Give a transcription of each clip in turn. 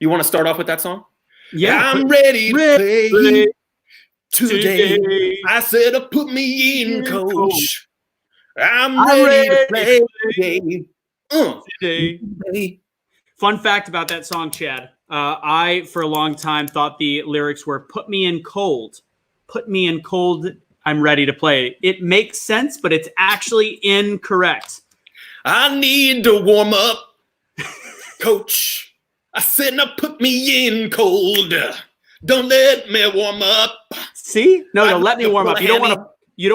You want to start off with that song? Yeah. I'm ready to play today. I said, put me in, coach. I'm ready to play today. Fun fact about that song, Chad. I, for a long time, thought the lyrics were "Put me in cold, put me in cold. I'm ready to play." It makes sense, but it's actually incorrect. I need to warm up, coach. I said, now put me in cold. Don't let me warm up. See? No, let me warm up. You don't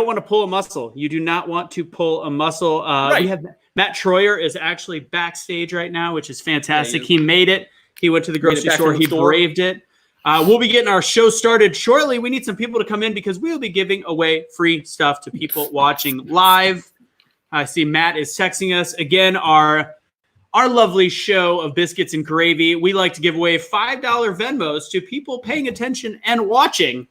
want to pull a muscle. You do not want to pull a muscle. Right. We have Matt Troyer is actually backstage right now, which is fantastic. He made it. He went to the grocery store. He braved it. We'll be getting our show started shortly. We need some people to come in because we'll be giving away free stuff to people watching live. I see Matt is texting us. Again, our lovely show of Biscuits and Gravy. We like to give away $5 Venmos to people paying attention and watching,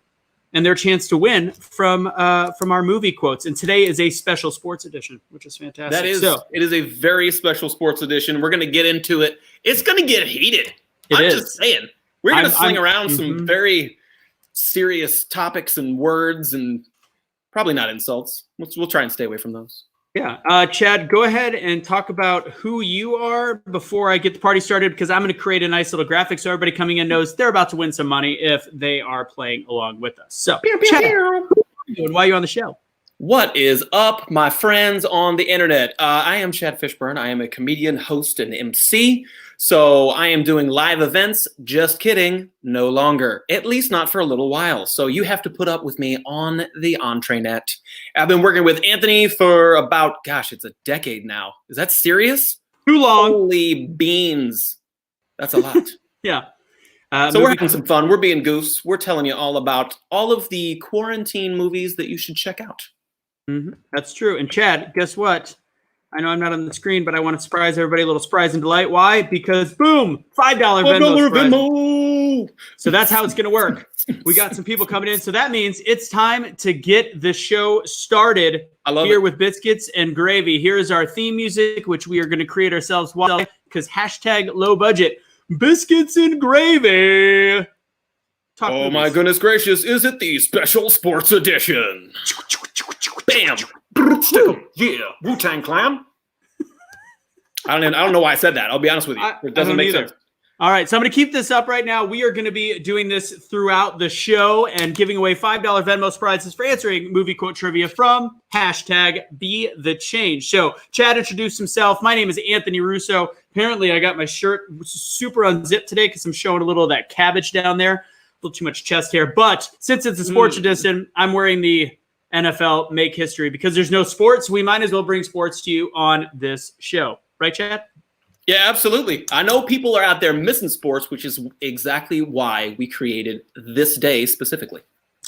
and their chance to win from our movie quotes. And today is a special sports edition, which is fantastic. That is, it is a very special sports edition. We're going to get into it. It's going to get heated. I'm just saying. We're going to sling around some very serious topics and words, and probably not insults. We'll try and stay away from those. Yeah. Chad, go ahead and talk about who you are before I get the party started, because I'm going to create a nice little graphic so everybody coming in knows they're about to win some money if they are playing along with us. So, Chad, why are you on the show? What is up, my friends on the internet? I am Chad Fishburne. I am a comedian, host, and MC. So I am doing live events. Just kidding. No longer. At least not for a little while. So you have to put up with me on the EntreNet. I've been working with Anthony for about, it's a decade now. Is that serious? Too long. Holy beans. That's a lot. Yeah. So we're having some fun. We're being goofs. We're telling you all about all of the quarantine movies that you should check out. Mm-hmm. That's true. And Chad, guess what? I know I'm not on the screen, but I want to surprise everybody, a little surprise and delight. Why? Because, boom, $5 Venmo. So that's how it's going to work. We got some people coming in. So that means it's time to get the show started here with Biscuits and Gravy. Here is our theme music, which we are going to create ourselves because hashtag low budget. Biscuits and Gravy. Oh, my goodness gracious. Is it the special sports edition? Bam. Yeah. Wu-Tang Clan. I don't know why I said that. I'll be honest with you. It doesn't make sense. All right. So I'm going to keep this up right now. We are going to be doing this throughout the show and giving away $5 Venmo prizes for answering movie quote trivia from hashtag Be The Change. So Chad introduced himself. My name is Anthony Russo. Apparently I got my shirt super unzipped today because I'm showing a little of that cabbage down there. A little too much chest hair. But since it's a sports edition, I'm wearing the NFL Make History because there's no sports. We might as well bring sports to you on this show. Right, Chad? Yeah, absolutely. I know people are out there missing sports, which is exactly why we created this day specifically.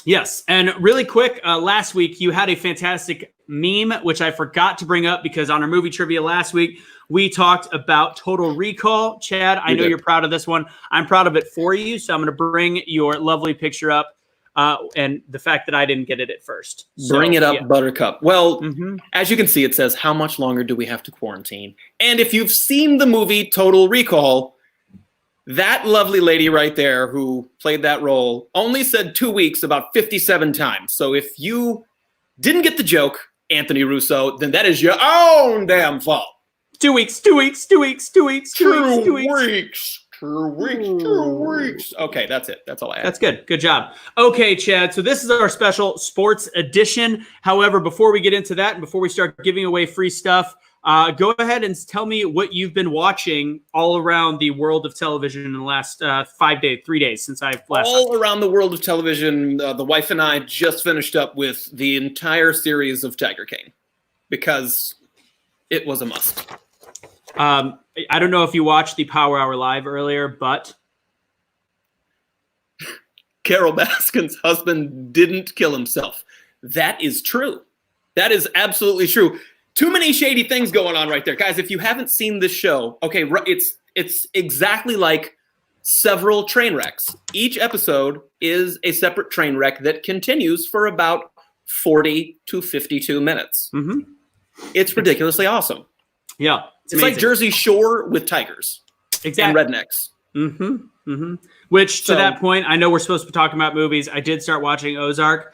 Yes. And really quick, last week you had a fantastic meme, which I forgot to bring up because on our movie trivia last week, we talked about Total Recall. Chad, I know you're proud of this one. I'm proud of it for you. So I'm going to bring your lovely picture up. And the fact that I didn't get it at first. Bring it up, Buttercup. Well, as you can see, it says, how much longer do we have to quarantine? And if you've seen the movie Total Recall, that lovely lady right there who played that role only said 2 weeks about 57 times. So if you didn't get the joke, Anthony Russo, then that is your own damn fault. 2 weeks, 2 weeks, 2 weeks, 2 weeks, 2 weeks, 2 weeks. 2 weeks, 2 weeks. Okay, that's it. That's all I have. That's good. Good job. Okay, Chad. So this is our special sports edition. However, before we get into that and before we start giving away free stuff, go ahead and tell me what you've been watching all around the world of television in the last 3 days since I've last. All around the world of television, the wife and I just finished up with the entire series of Tiger King because it was a must. I don't know if you watched the Power Hour Live earlier, but Carol Baskin's husband didn't kill himself. That is true. That is absolutely true. Too many shady things going on right there. Guys, if you haven't seen this show, okay, it's exactly like several train wrecks. Each episode is a separate train wreck that continues for about 40 to 52 minutes. Mm-hmm. It's ridiculously awesome. Yeah. It's like Jersey Shore with tigers and rednecks. Mm-hmm. Mm-hmm. Which, to that point, I know we're supposed to be talking about movies. I did start watching Ozark.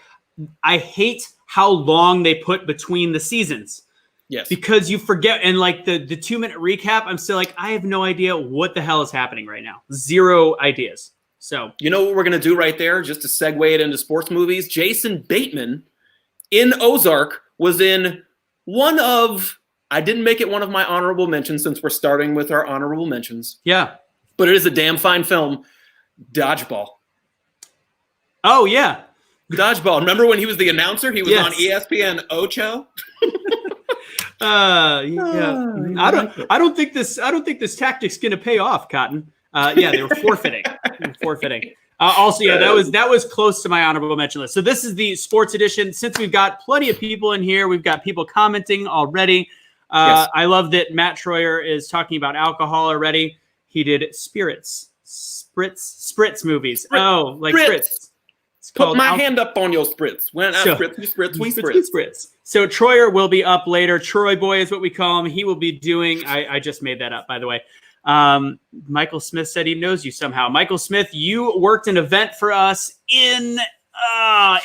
I hate how long they put between the seasons. Yes. Because you forget, and like the 2-minute recap, I'm still like, I have no idea what the hell is happening right now. Zero ideas. So, you know what we're going to do right there, just to segue it into sports movies? Jason Bateman in Ozark was in one of, I didn't make it one of my honorable mentions since we're starting with our honorable mentions. Yeah. But it is a damn fine film, Dodgeball. Oh, yeah. Dodgeball. Remember when he was the announcer? He was Yes. on ESPN Ocho. Yeah. I don't think this tactic's going to pay off, Cotton. Yeah, they were forfeiting. Also, yeah, that was close to my honorable mention list. So this is the sports edition. Since we've got plenty of people in here, we've got people commenting already. Yes. I love that Matt Troyer is talking about alcohol already. He did spritz movies. Spritz. It's Put my hand up on your spritz. When I spritz, you spritz, we spritz. So Troyer will be up later. Troy Boy is what we call him. He will be doing, I just made that up, by the way. Michael Smith said he knows you somehow. Michael Smith, you worked an event for us in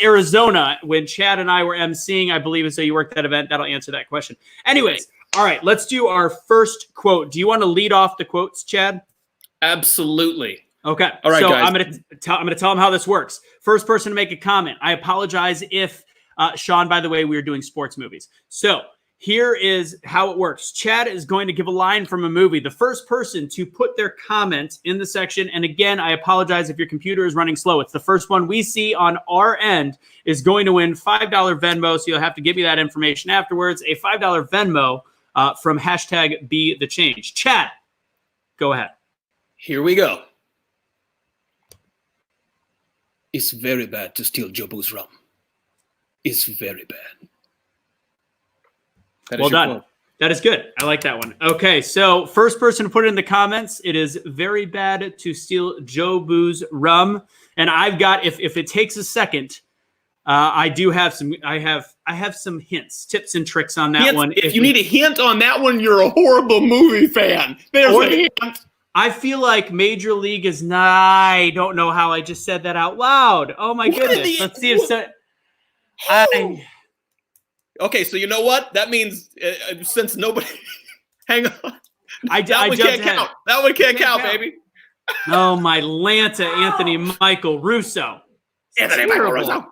Arizona when Chad and I were emceeing, I believe. And so you worked that event. That'll answer that question. Anyways, all right, let's do our first quote. Do you want to lead off the quotes, Chad? Absolutely. Okay. All right, so guys. I'm gonna tell them how this works. First person to make a comment. I apologize if Sean, by the way, we are doing sports movies. So here is how it works. Chad is going to give a line from a movie. The first person to put their comment in the section, and again, I apologize if your computer is running slow. It's the first one we see on our end is going to win $5 Venmo. So you'll have to give me that information afterwards. A $5 Venmo from hashtag Be The Change. Chad, go ahead. Here we go. It's very bad to steal Jobu's rum. It's very bad. Well done. Quote. That is good. I like that one. Okay, so first person to put it in the comments, it is very bad to steal Jobu's rum. And I've got, if it takes a second, I do have some, I have some hints, tips and tricks on that one. If you need a hint on that one, you're a horrible movie fan. There's a hint. I feel like Major League is not. I don't know how I just said that out loud. Oh my goodness! Let's see if Okay, so you know what? That means since nobody, hang on. That one can't count. That one can't count, baby. Oh my Lanta, Anthony Michael Russo. Anthony Michael Russo.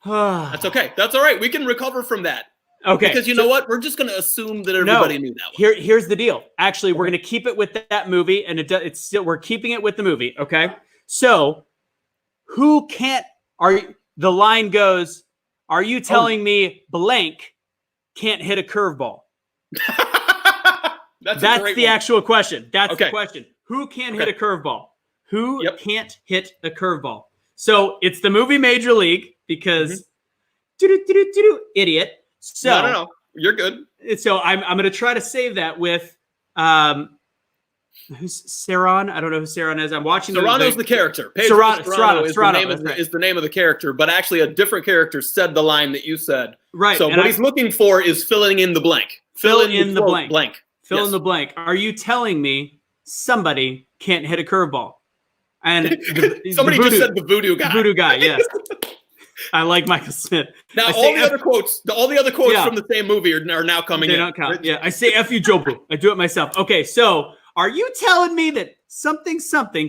That's okay. That's all right. We can recover from that. Okay. Because you know what? We're just going to assume that everybody knew that one. Here's the deal. Actually, we're going to keep it with that movie, and it's still we're keeping it with the movie. Okay. So, who can't? The line goes? Are you telling me blank can't hit a curveball? That's the actual question. That's the question. Who can hit a curveball? Who can't hit a curveball? So it's the movie Major League because idiot. So no, you're good. So I'm going to try to save that with who's Saron? I don't know who Saron is. I'm watching. Serrano's the character. Serrano is the name of the character, but actually a different character said the line that you said. Right. So what he's looking for is filling in the blank. Fill in the blank. Fill Yes. in the blank. Are you telling me somebody can't hit a curveball? And somebody just said the voodoo guy. The voodoo guy. Yes. I like Michael Smith. Now all the other quotes from the same movie are now coming in. They don't count. Yeah, I say F you, Jobu. I do it myself. Okay, so are you telling me that something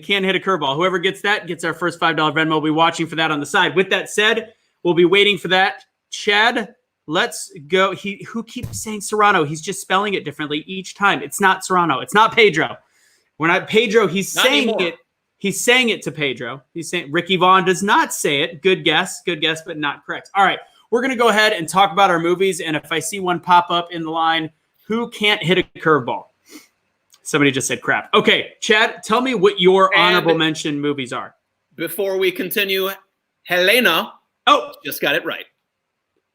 can't hit a curveball? Whoever gets that gets our first $5 Venmo. We'll be watching for that on the side. With that said, we'll be waiting for that. Chad, let's go. Who keeps saying Serrano? He's just spelling it differently each time. It's not Serrano. It's not Pedro. We're not Pedro. He's saying it. He's saying it to Pedro. He's saying Ricky Vaughn does not say it. Good guess, but not correct. All right, we're going to go ahead and talk about our movies. And if I see one pop up in the line, who can't hit a curveball? Somebody just said crap. Okay, Chad, tell me what your honorable mention movies are. Before we continue, Helena just got it right.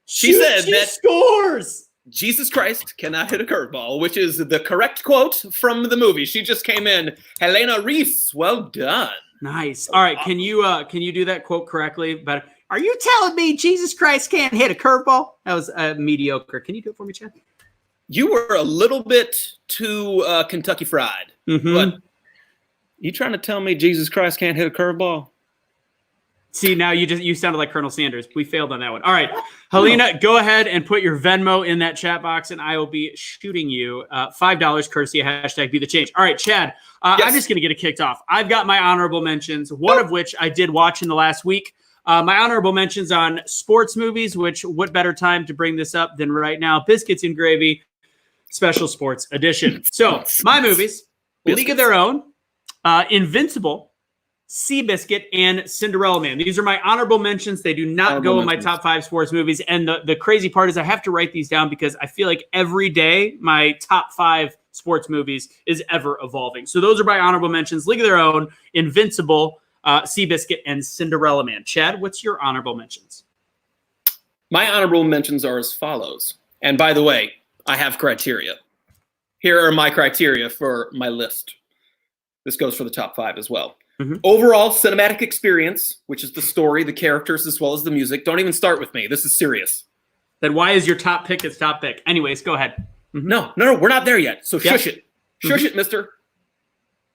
She said that scores. Jesus Christ cannot hit a curveball, which is the correct quote from the movie. She just came in. Helena Reese, well done. Nice. All right, can you do that quote correctly? But are you telling me Jesus Christ can't hit a curveball? That was mediocre. Can you do it for me, Chad? You were a little bit too Kentucky Fried, but You trying to tell me Jesus Christ can't hit a curveball? See, now you sounded like Colonel Sanders. We failed on that one. All right, Helena, go ahead and put your Venmo in that chat box, and I will be shooting you $5 courtesy of hashtag Be The Change. All right, Chad, Yes. I'm just going to get it kicked off. I've got my honorable mentions, one of which I did watch in the last week. My honorable mentions on sports movies, which what better time to bring this up than right now? Biscuits and Gravy, Special Sports Edition. So my movies, League of Their Own, Invincible, Seabiscuit, and Cinderella Man. These are my honorable mentions. They do not go in my top 5 sports movies. And the crazy part is I have to write these down because I feel like every day my top 5 sports movies is ever evolving. So those are my honorable mentions. League of Their Own, Invincible, Seabiscuit, and Cinderella Man. Chad, what's your honorable mentions? My honorable mentions are as follows. And by the way, I have criteria. Here are my criteria for my list. This goes for the top 5 as well. Mm-hmm. Overall cinematic experience, which is the story, the characters, as well as the music. Don't even start with me. This is serious. Then why is your top pick its top pick? Anyways, go ahead. Mm-hmm. No, we're not there yet. So shush it. Shush it, mister.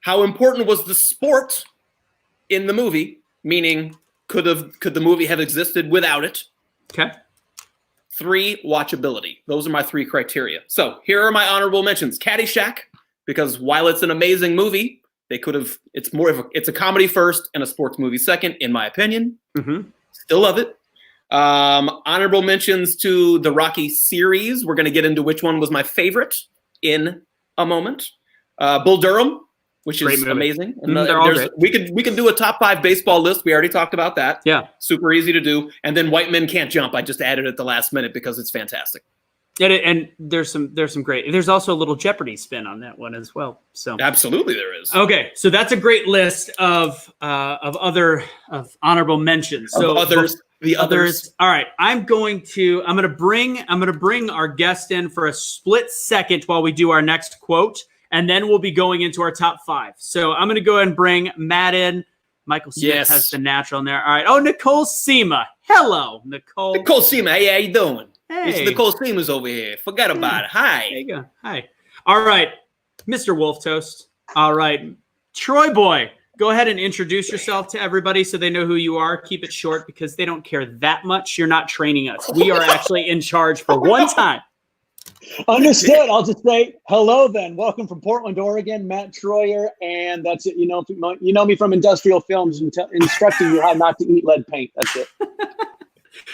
How important was the sport in the movie? Meaning, could the movie have existed without it? Okay. 3, watchability. Those are my 3 criteria. So here are my honorable mentions. Caddyshack, because while it's an amazing movie, they could have. It's a comedy first and a sports movie second, in my opinion. Mm-hmm. Still love it. Honorable mentions to the Rocky series. We're going to get into which one was my favorite in a moment. Bull Durham, which is amazing. And they're all great. We could do a top 5 baseball list. We already talked about that. Yeah, super easy to do. And then White Men Can't Jump. I just added it at the last minute because it's fantastic. And there's some great. There's also a little Jeopardy spin on that one as well. So absolutely there is. Okay, so that's a great list of honorable mentions. So the others. All right, I'm gonna bring our guest in for a split second while we do our next quote, and then we'll be going into our top 5. So I'm gonna go ahead and bring Matt in. Michael Smith has the natural in there. All right. Oh, Nicole Sema. Hello, Nicole. Nicole Sema. Hey, how you doing? Hey. It's Nicole Sema's over here. Forgot about it. Hi. There you go. Hi. All right, Mr. Wolf Toast. All right, Troy Boy. Go ahead and introduce yourself to everybody so they know who you are. Keep it short because they don't care that much. You're not training us. We are actually in charge for one time. Understood. I'll just say hello then. Welcome from Portland, Oregon, Matt Troyer, and that's it. You know me from industrial films and instructing you how not to eat lead paint. That's it.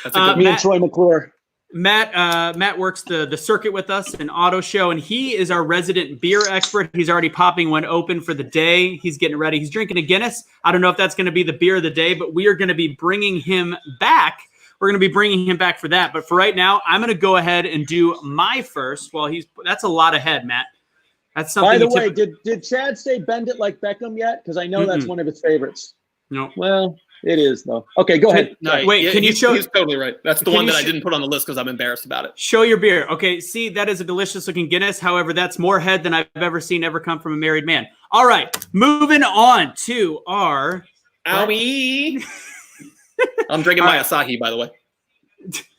That's a good me and Troy McClure. Matt works the circuit with us, an auto show, and he is our resident beer expert. He's already popping one open for the day. He's getting ready. He's drinking a Guinness. I don't know if that's going to be the beer of the day, but we are going to be bringing him back. We're going to be bringing him back for that. But for right now, I'm going to go ahead and do my first. Well, that's a lot ahead, Matt. That's something. By the way, did Chad say bend it like Beckham yet? Because I know that's one of his favorites. No. Well, it is though. Okay, go ahead. No, wait, can you show? He's totally right. That's the one that I didn't put on the list because I'm embarrassed about it. Show your beer. Okay, see, that is a delicious looking Guinness. However, that's more head than I've ever seen ever come from a married man. All right, moving on to our. Owie. I'm drinking my Asahi, by the way.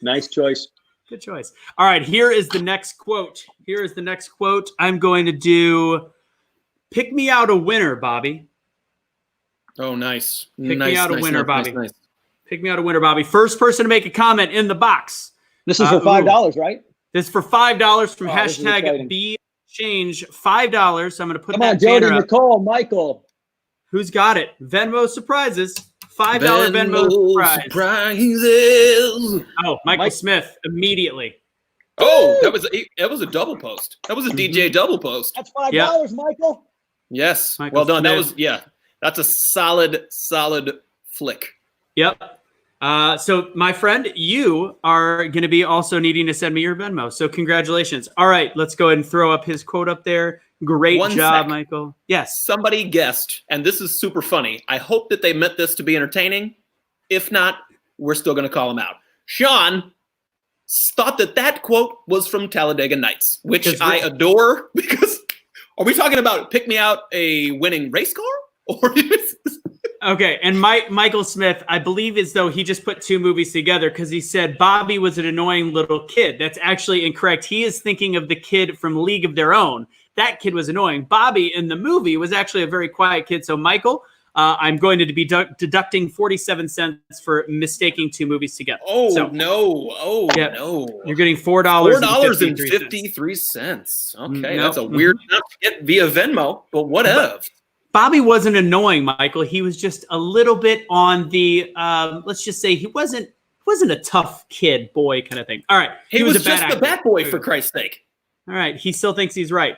Nice choice. Good choice. All right, here is the next quote. I'm going to do pick me out a winner, Bobby. Oh, nice. Pick me out a winner, Bobby. Nice. Pick me out a winner, Bobby. First person to make a comment in the box. This is for $5, right? This is for $5 from hashtag BChange. $5. I'm going to put Come that on, Jody, banner up. Nicole, Michael. Who's got it? Venmo surprises. $5 Venmo surprises. Oh, Michael Smith immediately. Oh, that was a double post. That was a DJ double post. That's $5, Michael. Yes. Michael well done. Smith. That's a solid flick. Yep. So my friend, you are going to be also needing to send me your Venmo. So congratulations. All right, let's go ahead and throw up his quote up there. Great job, Michael. Yes. Somebody guessed, and this is super funny. I hope that they meant this to be entertaining. If not, we're still going to call him out. Sean thought that quote was from Talladega Nights, which I adore because are we talking about pick me out a winning race car? Or okay, and Michael Smith, I believe as though he just put two movies together because he said Bobby was an annoying little kid. That's actually incorrect. He is thinking of the kid from League of Their Own. that kid was annoying. Bobby in the movie was actually a very quiet kid. So Michael, I'm going to be deducting 47 cents for mistaking two movies together. Oh, no. Oh, yep. no. You're getting $4.53. Okay, that's a weird enough to get via Venmo, but whatever. Bobby wasn't annoying, Michael. He was just a little bit on the, let's just say he wasn't a tough kid, boy kind of thing. All right. He was just a bad boy, for Christ's sake. All right. He still thinks he's right.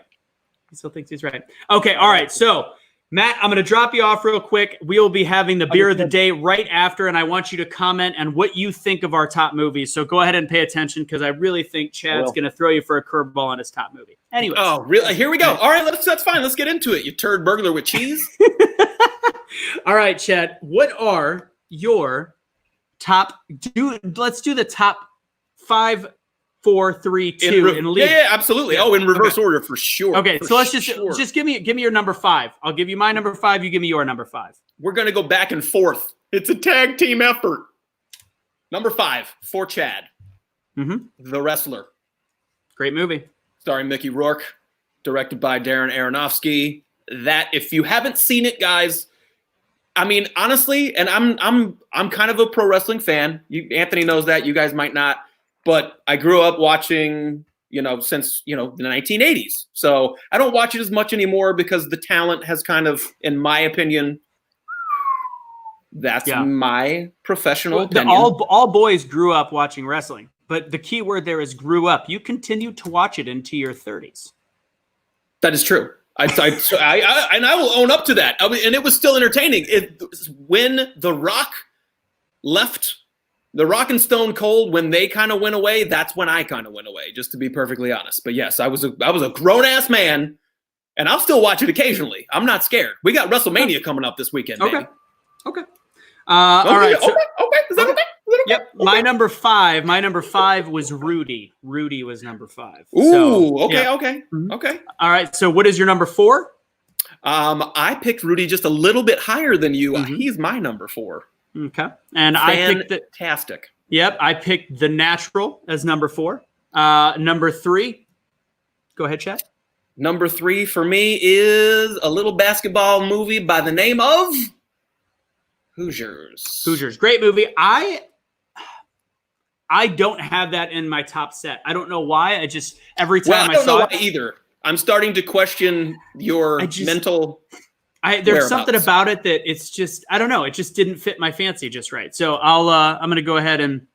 Okay. All right. So, Matt, I'm going to drop you off real quick. We will be having the beer of the day right after, and I want you to comment on what you think of our top movies. So go ahead and pay attention, because I really think Chad's going to throw you for a curveball on his top movie. Anyway. Oh, really? Here we go. All right, that's fine. Let's get into it. You turd burglar with cheese. All right, Chad. What are your top? Let's do the top 5, 4, 3, 2. Yeah, absolutely. Oh, in reverse order for sure. Okay, so let's just give me your number 5. I'll give you my number 5. You give me your number 5. We're gonna go back and forth. It's a tag team effort. Number 5 for Chad. The Wrestler. Great movie. Starring Mickey Rourke, directed by Darren Aronofsky. That, if you haven't seen it, guys, I mean, honestly, and I'm kind of a pro wrestling fan. Anthony knows that. You guys might not. But I grew up watching, since, the 1980s. So I don't watch it as much anymore because the talent has kind of, in my opinion, that's my professional opinion. All boys grew up watching wrestling. But the key word there is grew up. You continued to watch it into your 30s. That is true. And I will own up to that. And it was still entertaining. When The Rock left, The Rock and Stone Cold, when they kind of went away, that's when I kind of went away, just to be perfectly honest. But yes, I was a grown-ass man, and I'll still watch it occasionally. I'm not scared. We got WrestleMania coming up this weekend, baby. Okay. All right. Okay. Is that okay? Yep. Okay. My number 5 was Rudy. Rudy was number 5. Ooh, okay. Okay. All right. So what is your number 4? I picked Rudy just a little bit higher than you. He's my number 4. Okay. And fantastic. Yep. I picked The Natural as number 4. Number 3. Go ahead, Chad. Number 3 for me is a little basketball movie by the name of Hoosiers. Great movie. I don't have that in my top set. I don't know why. I just, every time I don't know why either. I'm starting to question your mental. There's something about it that it's just, I don't know. It just didn't fit my fancy just right. So I'm going to go ahead and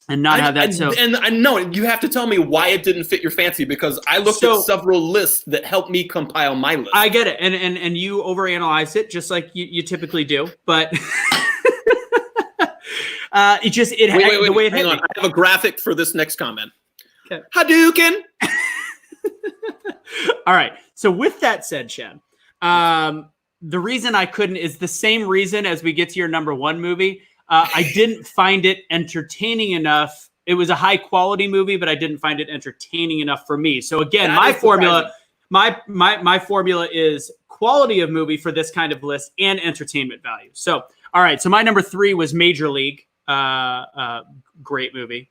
not have that. And I know you have to tell me why it didn't fit your fancy, because I looked at several lists that helped me compile my list. I get it. And you overanalyze it just like you typically do, but wait, the way it hang on. I have a graphic for this next comment. Okay. Hadouken. All right. So with that said, Chad, the reason I couldn't is the same reason as we get to your number 1 movie. I didn't find it entertaining enough. It was a high quality movie, but I didn't find it entertaining enough for me. So again, my formula is quality of movie for this kind of list and entertainment value. So, all right. So my number 3 was Major League. Great movie.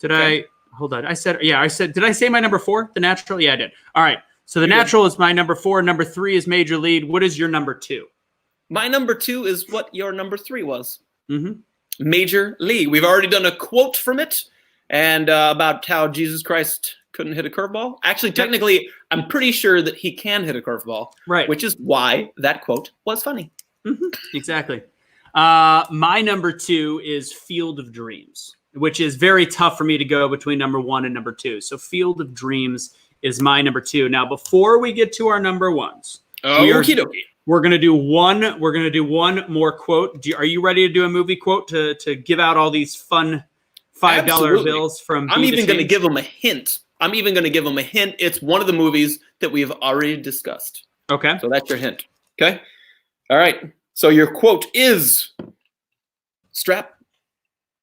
Hold on. Did I say my number 4? The Natural? Yeah, I did. All right. So The Natural is my number 4. Number 3 is Major League. What is your number 2? My number 2 is what your number 3 was. Major League. We've already done a quote from it, and about how Jesus Christ couldn't hit a curveball. Actually, technically, I'm pretty sure that he can hit a curveball. Right. Which is why that quote was funny. Exactly. My number 2 is Field of Dreams, which is very tough for me to go between number 1 and number 2. So Field of Dreams is my number 2. Now, before we get to our number 1s, we're gonna do one. We're gonna do one more quote. Are you ready to do a movie quote to give out all these fun $5 bills from? I'm even gonna give them a hint. It's one of the movies that we have already discussed. Okay. So that's your hint. Okay. All right. So your quote is, Strap,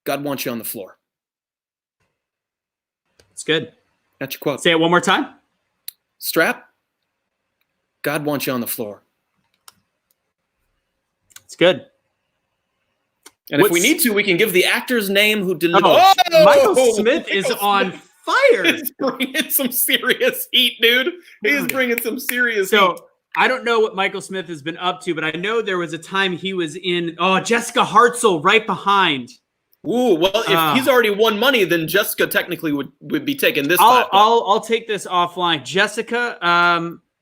God wants you on the floor. It's good. That's your quote. Say it one more time. Strap, God wants you on the floor. It's good. And if we need to, we can give the actor's name who delivered. Michael Smith is on fired. He's bringing some serious heat, dude. He's bringing some serious heat. So I don't know what Michael Smith has been up to, but I know there was a time he was in Jessica Hartzell right behind. Ooh, well, if he's already won money, then Jessica technically would be taking this. I'll take this offline. Jessica,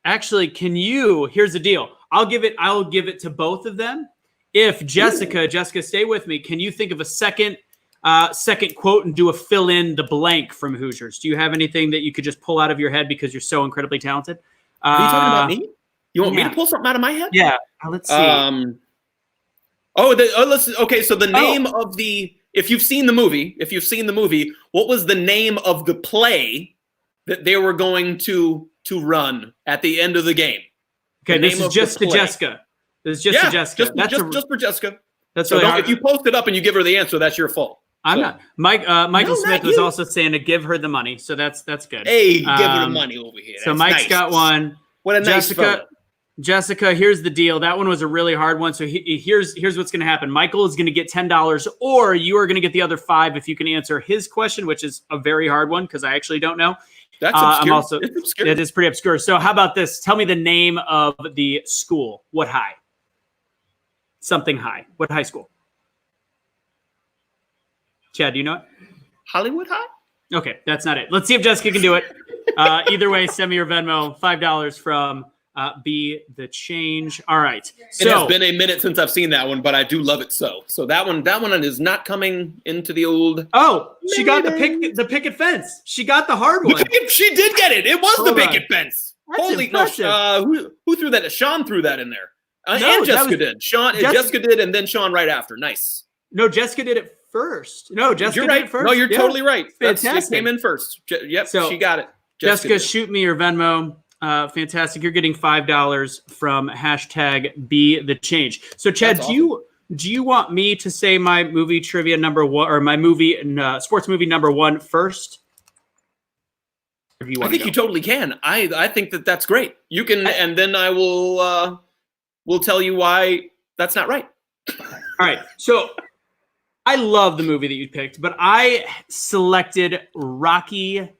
actually, here's the deal. I'll give it to both of them. If Jessica, stay with me. Can you think of a second quote and do a fill in the blank from Hoosiers? Do you have anything that you could just pull out of your head because you're so incredibly talented? Are you talking about me? You want me to pull something out of my head? Yeah. Let's see. Okay. So the name of if you've seen the movie, what was the name of the play that they were going to run at the end of the game? Okay, this is just to Jessica. This is just to Jessica. Just for Jessica. That's so if you post it up and you give her the answer, that's your fault. I'm not. Michael Smith was also saying to give her the money, so that's good. Hey, give her the money over here. So Mike's got one. What a nice photo. Jessica, here's the deal. That one was a really hard one. So here's what's going to happen. Michael is going to get $10, or you are going to get the other $5 if you can answer his question, which is a very hard one because I actually don't know. That's obscure. It's obscure. It is pretty obscure. So how about this? Tell me the name of the school. What high? Something high. What high school? Chad, do you know it? Hollywood High? Okay, that's not it. Let's see if Jessica can do it. Either way, send me your Venmo. $5 from Be the Change. All right. So, it has been a minute since I've seen that one, but I do love it so. So that one is not coming into the old. Oh, she got the picket fence. She got the hard one. She did get it. It was the picket fence. That's Holy impressive. No! Who threw that? Sean threw that in there. And Jessica did. Jessica did, and then Sean right after. Nice. No, Jessica did it first. No, Jessica did it first. No, you're totally right. Fantastic. It came in first. Yep, so, she got it. Jessica, shoot me your Venmo. Fantastic. You're getting $5 from hashtag Be the Change. So, Chad, do you want me to say my movie trivia number one or my movie sports movie number one first? Or do you want I think you totally can. I think that's great. You can, and then I will tell you why that's not right. All right. So I love the movie that you picked, but I selected Rocky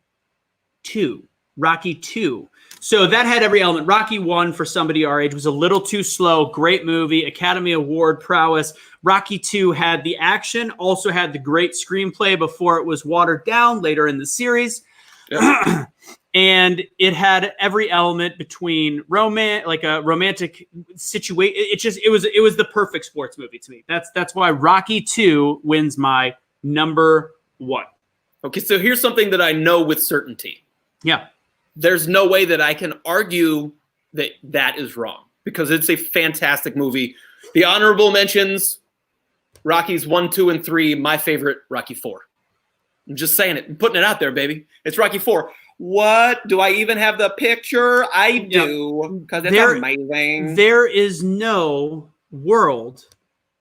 2. Rocky 2. So that had every element. Rocky 1, for somebody our age, was a little too slow. Great movie, Academy Award prowess. Rocky 2 had the action, also had the great screenplay before it was watered down later in the series. Yep. And it had every element between like a romantic situation. It was the perfect sports movie to me. That's why Rocky 2 wins my number one. Okay, so here's something that I know with certainty. Yeah. There's no way that I can argue that is wrong because it's a fantastic movie. The honorable mentions, Rockies 1, 2, and 3. My favorite, Rocky 4. I'm just saying it. I'm putting it out there, baby. It's Rocky 4. What? Do I even have the picture? I do, because it's amazing. There is no world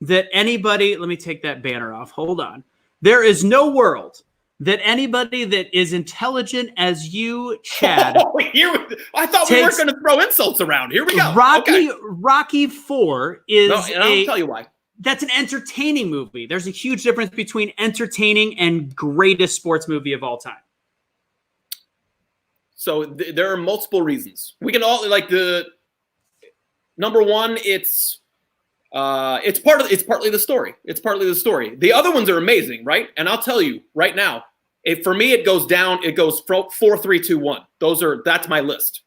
that anybody, let me take that banner off. Hold on. There is no world that anybody that is intelligent as you, Chad. I thought we weren't going to throw insults around. Here we go. Rocky 4 is and I'll tell you why. That's an entertaining movie. There's a huge difference between entertaining and greatest sports movie of all time. So there are multiple reasons. We can all the number one. It's partly the story. It's partly the story. The other ones are amazing, right? And I'll tell you right now, for me it goes down. It goes 4, 3, 2, 1. That's my list.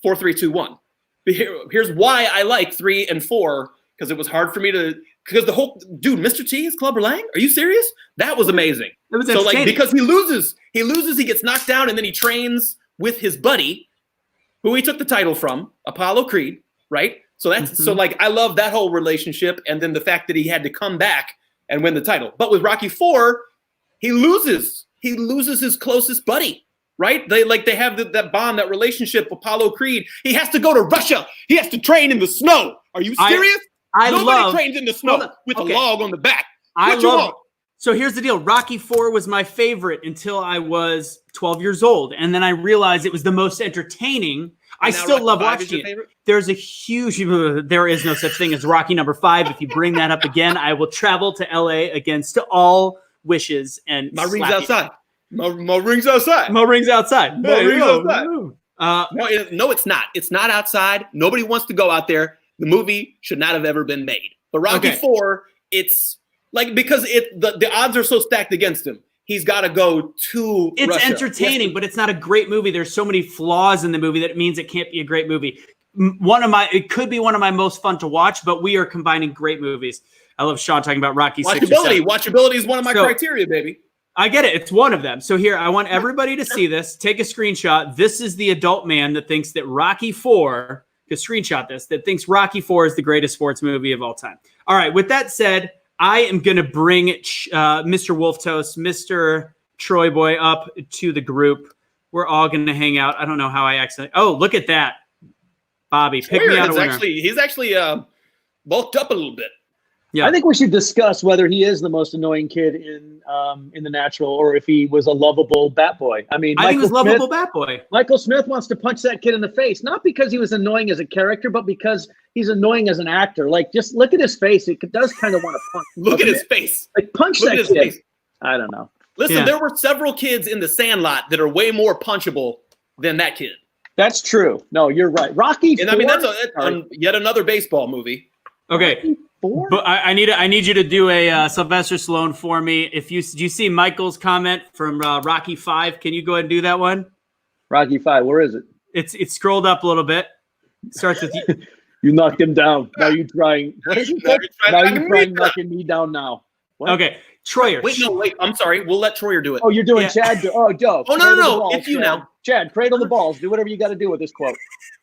4, 3, 2, 1. Here's why I like 3 and 4 because it was hard for me to. Because the whole Mr. T is Clubber Lang. Are you serious? That was amazing. It was so because he loses, he gets knocked down, and then he trains with his buddy, who he took the title from, Apollo Creed, right? So that's I love that whole relationship, and then the fact that he had to come back and win the title. But with Rocky 4, he loses his closest buddy, right? They have that bond, that relationship. Apollo Creed, he has to go to Russia. He has to train in the snow. Are you serious? Nobody trains in the snow with a log on the back. So here's the deal. Rocky 4 was my favorite until I was 12 years old. And then I realized it was the most entertaining. I still love watching it. There is no such thing as Rocky number 5. If you bring that up again, I will travel to LA against all wishes and my ring's outside. Mo rings outside. Mo rings outside. Mo Hey, rings yo, outside. No, it's not. It's not outside. Nobody wants to go out there. The movie should not have ever been made. But Rocky IV, it's like because the odds are so stacked against him. He's got to go to It's Russia. entertaining, but it's not a great movie. There's so many flaws in the movie that it means it can't be a great movie. It could be one of my most fun to watch, but we are combining great movies. I love Sean talking about Rocky. Watchability is one of my criteria, baby. I get it. It's one of them. So here, I want everybody to see this. Take a screenshot. This is the adult man that thinks that Rocky IV, because screenshot this, that thinks Rocky IV is the greatest sports movie of all time. All right. With that said, I am going to bring Mr. Wolftoast, Mr. Troy Boy up to the group. We're all going to hang out. I don't know how I accidentally. Oh, look at that. Bobby, pick me out a winner. He's actually bulked up a little bit. Yeah, I think we should discuss whether he is the most annoying kid in The Natural or if he was a lovable bat boy. I mean, I think he was lovable bat boy. Michael Smith wants to punch that kid in the face, not because he was annoying as a character, but because he's annoying as an actor. Like, just look at his face. It does kind of want to punch. Look at his face. Like, punch that kid. Face. I don't know. Listen, there were several kids in The Sandlot that are way more punchable than that kid. That's true. No, you're right. Rocky. And I mean, that's yet another baseball movie. Okay. But I need you to do a Sylvester Stallone for me. Do you see Michael's comment from Rocky V? Can you go ahead and do that one? Rocky V, where is it? It's scrolled up a little bit. It starts with you. You knocked him down. Now you're trying. What is it? Now you're trying knocking me down now. What? Okay, Troyer. Wait. I'm sorry. We'll let Troyer do it. Oh, you're doing Chad. Joe. Oh no. It's you now. Chad, cradle the balls. Do whatever you got to do with this quote.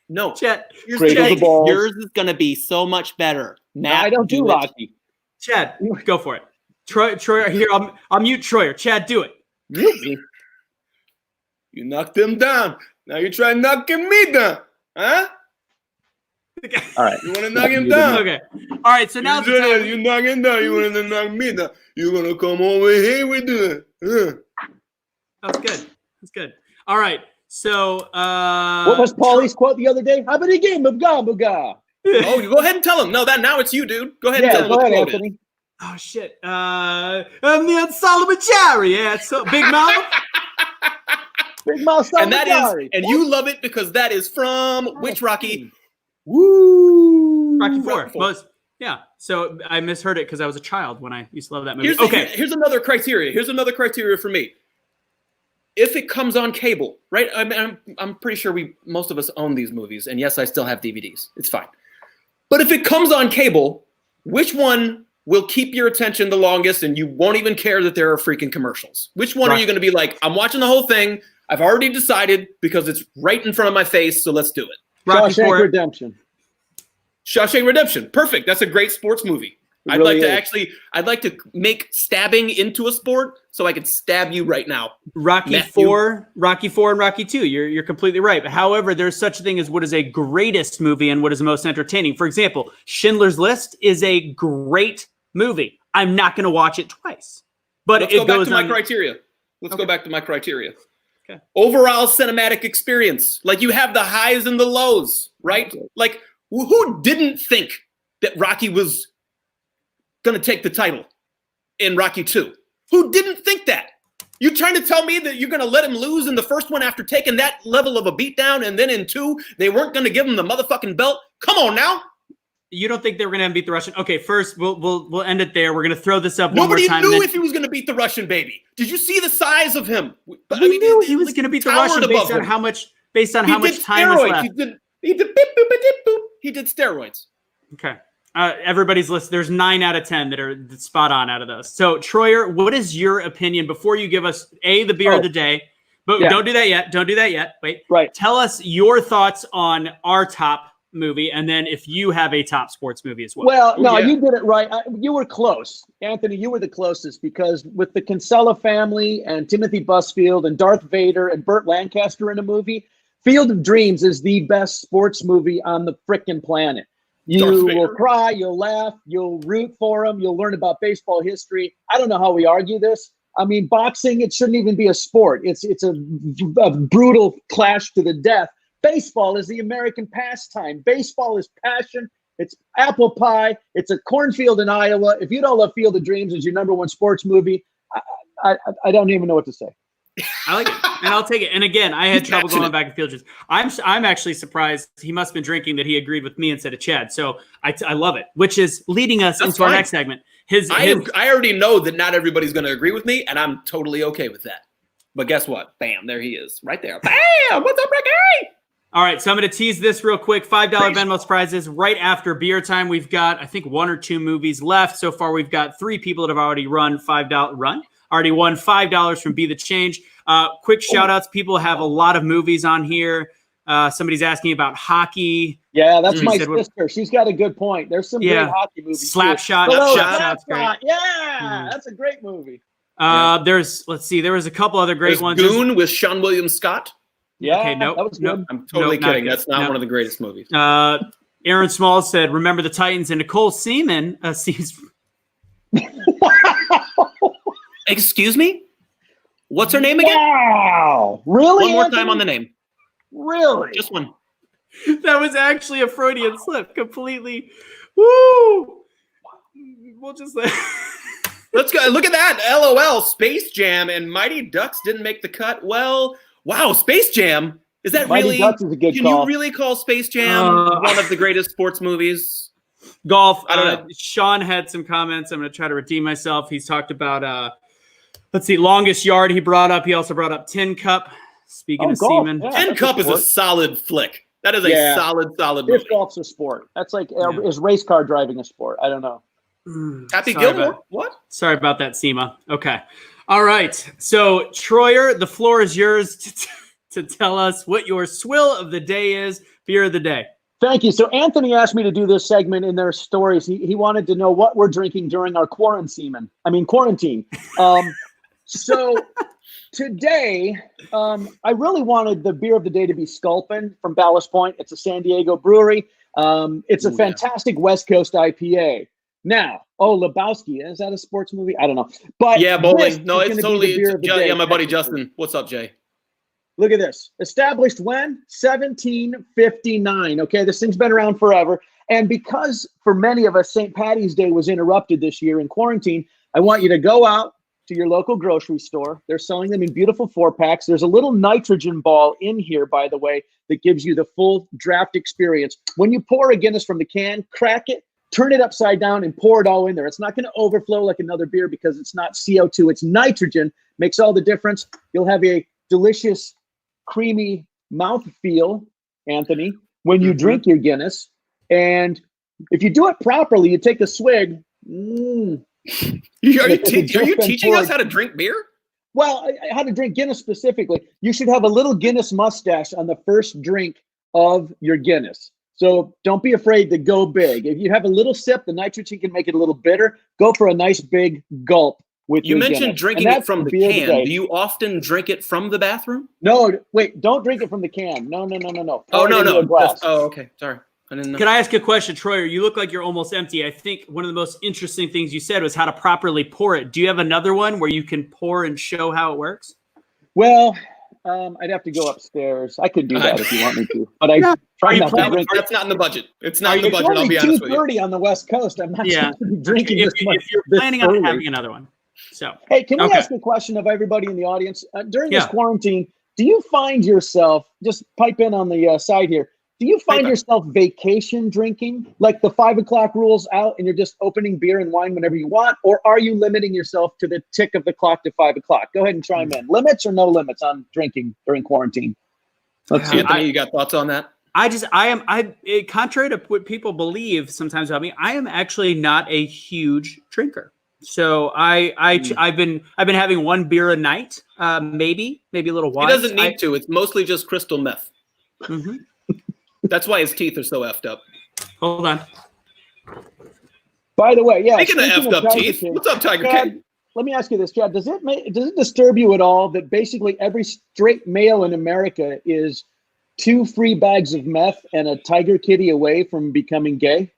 No, Chad. Cradle the balls. Yours is gonna be so much better. Matt, I don't do Rocky. Chad, go for it. Troyer, here, I'll mute Troyer. Chad, do it. Mute me. You knocked him down. Now you're trying knocking me down. Huh? All right. You want to knock him down? Okay. All right, so now you knock him down. You want to knock me down. You're going to come over here with it. That's good. That's good. All right. So, what was Paulie's quote the other day? How about a game of Gambuga? Oh, you go ahead and tell him. No, now it's you, dude. Go ahead and tell him what the quote is. Oh shit! I'm the Solomon Jerry. Yeah, so Big Mouth. Big Mouth Solomon Jerry. And you love it because that is from which Rocky? Woo! Rocky IV. Yeah. So I misheard it because I was a child when I used to love that movie. Here's another criteria. Here's another criteria for me. If it comes on cable, right? I'm pretty sure most of us own these movies, and yes, I still have DVDs. It's fine. But if it comes on cable, which one will keep your attention the longest and you won't even care that there are freaking commercials? Which one are you going to be like, I'm watching the whole thing. I've already decided because it's right in front of my face, so let's do it. Shawshank Redemption. Shawshank Redemption. Perfect. That's a great sports movie. I'd like to make stabbing into a sport so I could stab you right now. Rocky IV, and Rocky II. You're completely right. But however, there's such a thing as what is a greatest movie and what is the most entertaining. For example, Schindler's List is a great movie. I'm not going to watch it twice. But let's go back to my criteria. Let's go back to my criteria. Okay. Overall cinematic experience. Like you have the highs and the lows, right? Like who didn't think that Rocky was going to take the title in Rocky 2? Who didn't think that? You trying to tell me that you're going to let him lose in the first one after taking that level of a beatdown, and then in 2 they weren't going to give him the motherfucking belt? Come on now. You don't think they were going to beat the Russian? Okay, first we'll end it there. We're going to throw this up one more time. Nobody knew if he was going to beat the Russian, baby. Did you see the size of him? We knew he was going to beat the Russian based on how much time was left. He did beep, boop, beep, boop. He did steroids. Okay. Everybody's list. There's 9 out of 10 that are spot on out of those. So Troyer, what is your opinion before you give us the beer of the day? But don't do that yet. Don't do that yet. Wait. Right. Tell us your thoughts on our top movie, and then if you have a top sports movie as well. Well, no, you did it right. You were close, Anthony. You were the closest because with the Kinsella family and Timothy Busfield and Darth Vader and Burt Lancaster in a movie, Field of Dreams is the best sports movie on the frickin' planet. You will cry, you'll laugh, you'll root for him, you'll learn about baseball history. I don't know how we argue this. I mean, boxing, it shouldn't even be a sport. It's a brutal clash to the death. Baseball is the American pastime. Baseball is passion. It's apple pie. It's a cornfield in Iowa. If you don't love Field of Dreams as your #1 sports movie, I don't even know what to say. I like it, and I'll take it. And again, I had trouble going back and field goals. I'm actually surprised. He must have been drinking that he agreed with me instead of Chad. So I love it, which is leading us into our next segment. I already know that not everybody's going to agree with me, and I'm totally okay with that. But guess what? Bam, there he is, right there. Bam, what's up, Ricky? All right, so I'm going to tease this real quick. $5 Venmo prizes right after beer time. We've got, I think, 1 or 2 movies left. So far, we've got 3 people that have already won $5 from Be the Change. Quick shout-outs. People have a lot of movies on here. Somebody's asking about hockey. Yeah, that's my sister. She's got a good point. There's some great hockey movies. Slapshot. Slapshot's great. Yeah, that's a great movie. There was a couple other great ones. Goon with Sean William Scott. Yeah, okay, nope, that was good. I'm totally kidding. That's not one of the greatest movies. Aaron Small said, "Remember the Titans," and Nicole Seaman sees. Excuse me? What's her name again? Wow, really? One more time on the name. Really? Just one. That was actually a Freudian slip. Completely. Woo! We'll just. Let's go. Look at that. LOL. Space Jam and Mighty Ducks didn't make the cut. Well. Wow, Space Jam. Is that Mighty really? Ducks is a good can call. you really call Space Jam one of the greatest sports movies? Golf. I don't know. Sean had some comments. I'm going to try to redeem myself. He's talked about, longest yard he brought up. He also brought up Tin Cup. Speaking of golf. seaman. Yeah, Tin Cup is a solid flick. That is a solid movie. If golf's a sport. That's like, is race car driving a sport? I don't know. Happy Gilmore. What? Sorry about that, Seema. Okay. All right. So, Troyer, the floor is yours to tell us what your swill of the day is, beer of the day. Thank you. So Anthony asked me to do this segment in their stories. He wanted to know what we're drinking during our quarantine. So today, I really wanted the beer of the day to be Sculpin from Ballast Point. It's a San Diego brewery. It's a fantastic West Coast IPA. Now, Lebowski, is that a sports movie? I don't know. But yeah, bowling. No, it's totally. Yeah, my buddy Justin. What's up, Jay? Look at this. Established when? 1759. Okay, this thing's been around forever. And because for many of us, St. Paddy's Day was interrupted this year in quarantine, I want you to go out to your local grocery store. They're selling them in beautiful 4-packs. There's a little nitrogen ball in here, by the way, that gives you the full draft experience. When you pour a Guinness from the can, crack it, turn it upside down and pour it all in there. It's not going to overflow like another beer because it's not CO2, it's nitrogen. Makes all the difference. You'll have a delicious, creamy mouthfeel, Anthony, when you drink your Guinness. And if you do it properly, you take a swig. Are you teaching us how to drink beer? Well, how to drink Guinness specifically. You should have a little Guinness mustache on the first drink of your Guinness. So don't be afraid to go big. If you have a little sip, the nitrogen can make it a little bitter. Go for a nice big gulp with your Guinness. You mentioned drinking it from the can. Do you often drink it from the bathroom? No, wait, don't drink it from the can. No. Oh, no. Oh, okay. Sorry. I didn't know. Can I ask a question, Troyer? You look like you're almost empty. I think one of the most interesting things you said was how to properly pour it. Do you have another one where you can pour and show how it works? Well, I'd have to go upstairs. I could do that if you want me to, but I try not to drink. That's not in the budget. It's not in the budget. I'll be honest with you. It's 2:30 on the West Coast. I'm not drinking if, this much. If you're planning on having another one, so hey, can we ask a question of everybody in the audience during this quarantine? Do you find yourself just pipe in on the side here? Do you find yourself vacation drinking, like the 5 o'clock rules out and you're just opening beer and wine whenever you want? Or are you limiting yourself to the tick of the clock to 5 o'clock? Go ahead and chime in. Limits or no limits on drinking during quarantine? Let's see. Anthony, you got thoughts on that? Contrary to what people believe sometimes about me, I am actually not a huge drinker. So I've been having one beer a night, maybe a little wine. He doesn't need to. It's mostly just crystal meth. Mm-hmm. That's why his teeth are so effed up. Hold on. By the way, speaking of effed up teeth, what's up, Tiger King? Let me ask you this, Chad. Does it disturb you at all that basically every straight male in America is 2 free bags of meth and a tiger kitty away from becoming gay?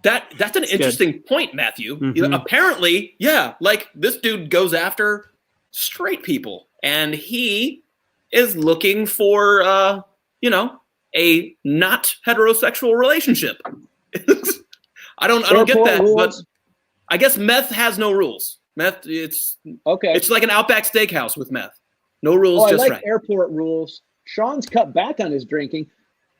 That's an interesting point, Matthew. Mm-hmm. Apparently, like this dude goes after straight people, and he is looking for a not heterosexual relationship. I don't get that, but I guess meth has no rules. Meth, it's Okay. It's like an Outback Steakhouse with meth. No rules, I just like right. airport rules. Sean's cut back on his drinking,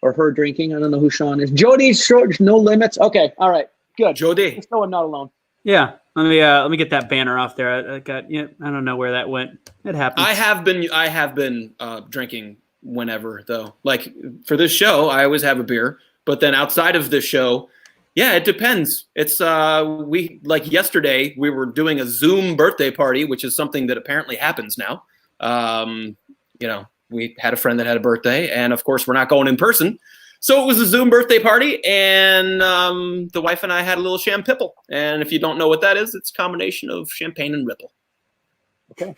or her drinking. I don't know who Sean is. Jody's short, no limits. Okay, all right, good. Jody. Just so I'm not alone. Yeah, let me get that banner off there. I don't know where that went. It happens. I have been drinking whenever though. Like for this show, I always have a beer. But then outside of this show, yeah, it depends. It's we like yesterday we were doing a Zoom birthday party, which is something that apparently happens now. We had a friend that had a birthday, and of course we're not going in person. So it was a Zoom birthday party, and the wife and I had a little champipple. And if you don't know what that is, it's a combination of champagne and Ripple. Okay.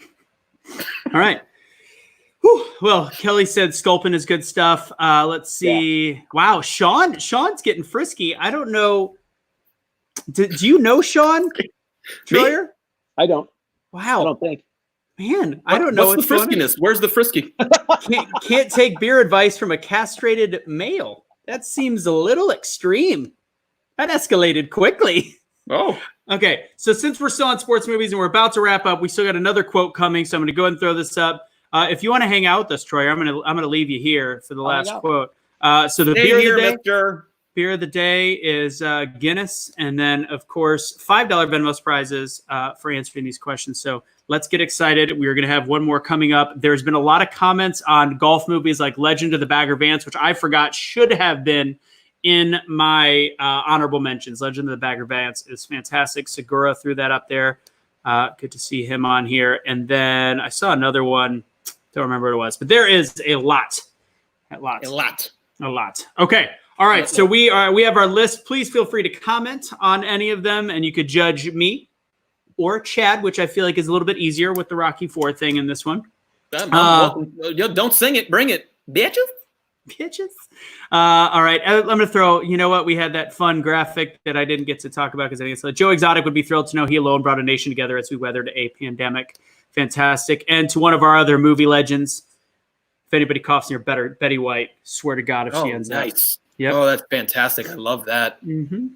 All right. Whew. Well, Kelly said Sculpin is good stuff. Let's see. Yeah. Wow, Sean's getting frisky. I don't know. Do you know Sean Troyer? I don't. Wow. I don't think. Man, I don't know. What's the friskiness? Where's the frisky? Can't take beer advice from a castrated male. That seems a little extreme. That escalated quickly. Oh. Okay, so since we're still on sports movies and we're about to wrap up, we still got another quote coming, so I'm going to go ahead and throw this up. If you want to hang out with us, Troy, I'm gonna leave you here for the last quote. So the beer of the day is Guinness, and then of course $5 Venmo prizes for answering these questions. So let's get excited. We are going to have one more coming up. There's been a lot of comments on golf movies like Legend of the Bagger Vance, which I forgot should have been in my honorable mentions. Legend of the Bagger Vance is fantastic. Segura threw that up there. Good to see him on here. And then I saw another one. Don't remember what it was, but there is a lot. A lot. Okay. All right. So we have our list. Please feel free to comment on any of them, and you could judge me or Chad, which I feel like is a little bit easier with the Rocky IV thing in this one. Don't sing it. Bring it. Bitches. All right. I'm going to throw, you know what? We had that fun graphic that I didn't get to talk about because I think it's Joe Exotic would be thrilled to know he alone brought a nation together as we weathered a pandemic. Fantastic. And to one of our other movie legends, if anybody coughs near Betty White, swear to God if she ends up. Yep. Oh, that's fantastic. I love that. Mm-hmm.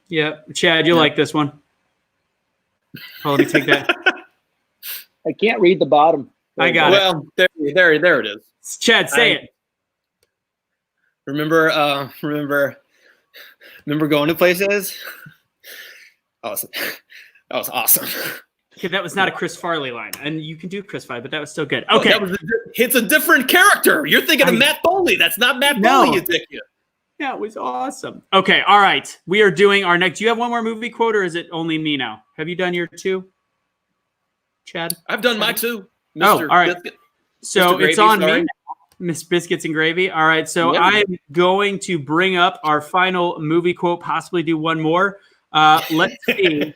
Yeah. Chad, you like this one? Oh, let me take that. I can't read the bottom. I got it. Well, there it is. Chad, say it. Remember going to places? That was awesome. Okay, that was not a Chris Farley line, and you can do Chris Farley, but that was still good. Okay, it's a different character. You're thinking of Matt Foley. That's not Matt Foley. Yeah, it was awesome. Okay, all right. We are doing our next. Do you have one more movie quote, or is it only me now? Have you done your two, Chad? I've done my two. Mr. Oh, all right. Biscuit. So it's on me now, Miss Biscuits and Gravy. All right, so I'm going to bring up our final movie quote, possibly do one more. Let's see.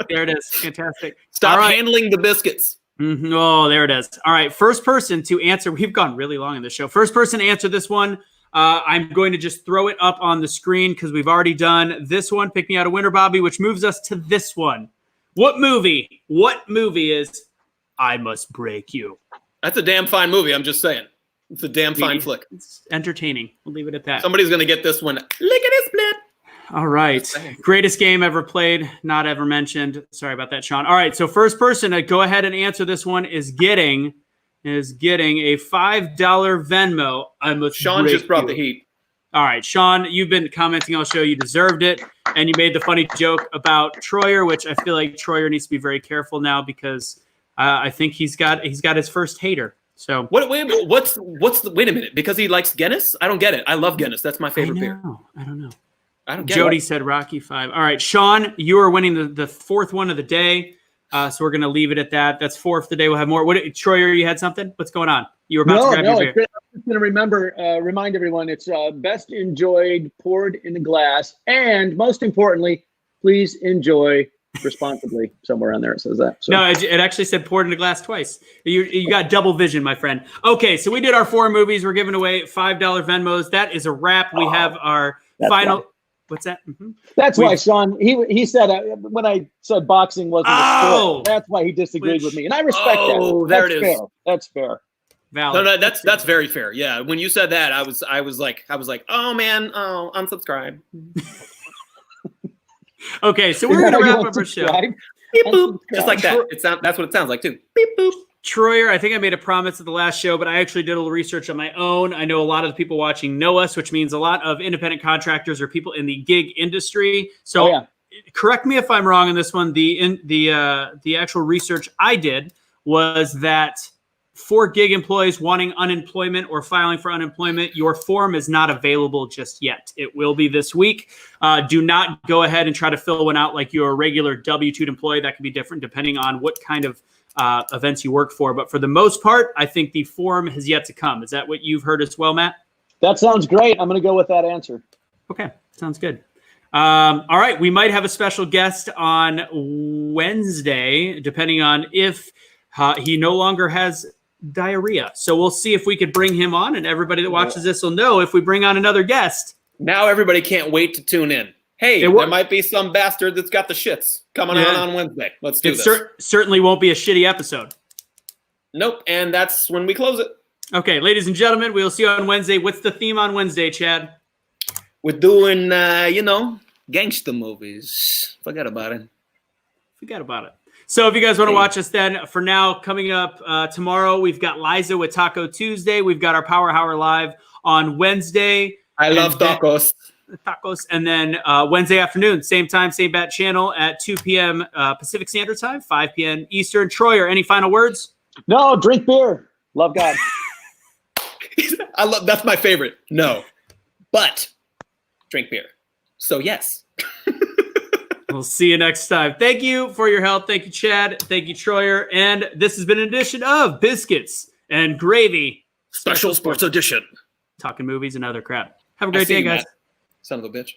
There it is. Fantastic. Stop handling the biscuits. Oh, there it is. All right. First person to answer. We've gone really long in this show. First person to answer this one. I'm going to just throw it up on the screen because we've already done this one. Pick me out a winner, Bobby, which moves us to this one. What movie is I Must Break You? That's a damn fine movie. I'm just saying. It's a damn fine flick. It's entertaining. We'll leave it at that. Somebody's going to get this one. Lickety-split. All right. Greatest game ever played, not ever mentioned. Sorry about that, Sean. All right. So first person to go ahead and answer this one is getting a $5 Venmo. Sean just brought the heat. All right, Sean, you've been commenting on the show. You deserved it. And you made the funny joke about Troyer, which I feel like Troyer needs to be very careful now because I think he's got his first hater. So wait a minute, because he likes Guinness? I don't get it. I love Guinness. That's my favorite beer. I don't know. I don't get Jody said Rocky V. All right, Sean, you are winning the fourth one of the day. So we're going to leave it at that. That's four for the day. We'll have more. Troyer, you had something? What's going on? You were about to grab your beer. I'm just going to remind everyone it's best enjoyed poured in the glass. And most importantly, please enjoy responsibly. Somewhere on there it says that. So. No, it actually said poured in a glass twice. You got double vision, my friend. Okay, so we did our 4 movies. We're giving away $5 Venmos. That is a wrap. We have our final. Right. What's that? That's why Sean. He said when I said boxing wasn't a sport. That's why he disagreed with me, and I respect that. Oh, there it is. Fair. That's fair. Valid. No, that's very fair. Yeah, when you said that, I was like, oh man, unsubscribe. Okay, so we're gonna wrap up our show. Beep boop. Just like that. That's what it sounds like too. Beep boop. Troyer, I think I made a promise at the last show, but I actually did a little research on my own. I know a lot of the people watching know us, which means a lot of independent contractors or people in the gig industry. So correct me if I'm wrong on this one. The actual research I did was that for gig employees wanting unemployment or filing for unemployment, your form is not available just yet. It will be this week. Do not go ahead and try to fill one out like you're a regular W-2 employee. That can be different depending on what kind of events you work for. But for the most part, I think the form has yet to come. Is that what you've heard as well, Matt? That sounds great. I'm going to go with that answer. Okay, sounds good. All right, we might have a special guest on Wednesday, depending on if he no longer has diarrhea. So we'll see if we could bring him on, and everybody that watches this will know if we bring on another guest. Now everybody can't wait to tune in. Hey, there might be some bastard that's got the shits coming on Wednesday. Let's do this. Certainly won't be a shitty episode. Nope, and that's when we close it. Okay, ladies and gentlemen, we'll see you on Wednesday. What's the theme on Wednesday, Chad? We're doing, gangster movies. Forget about it. So if you guys want to watch us then, for now, coming up tomorrow, we've got Liza with Taco Tuesday. We've got our Power Hour Live on Wednesday. I love tacos. And then Wednesday afternoon, same time, same bat channel at 2 p.m. Pacific Standard Time, 5 p.m. Eastern. Troyer, any final words? No, drink beer. Love God. That's my favorite. No, but drink beer. So yes. We'll see you next time. Thank you for your help. Thank you, Chad. Thank you, Troyer. And this has been an edition of Biscuits and Gravy. Special Sports Edition. Talking movies and other crap. Have a great day, guys. Son of a bitch.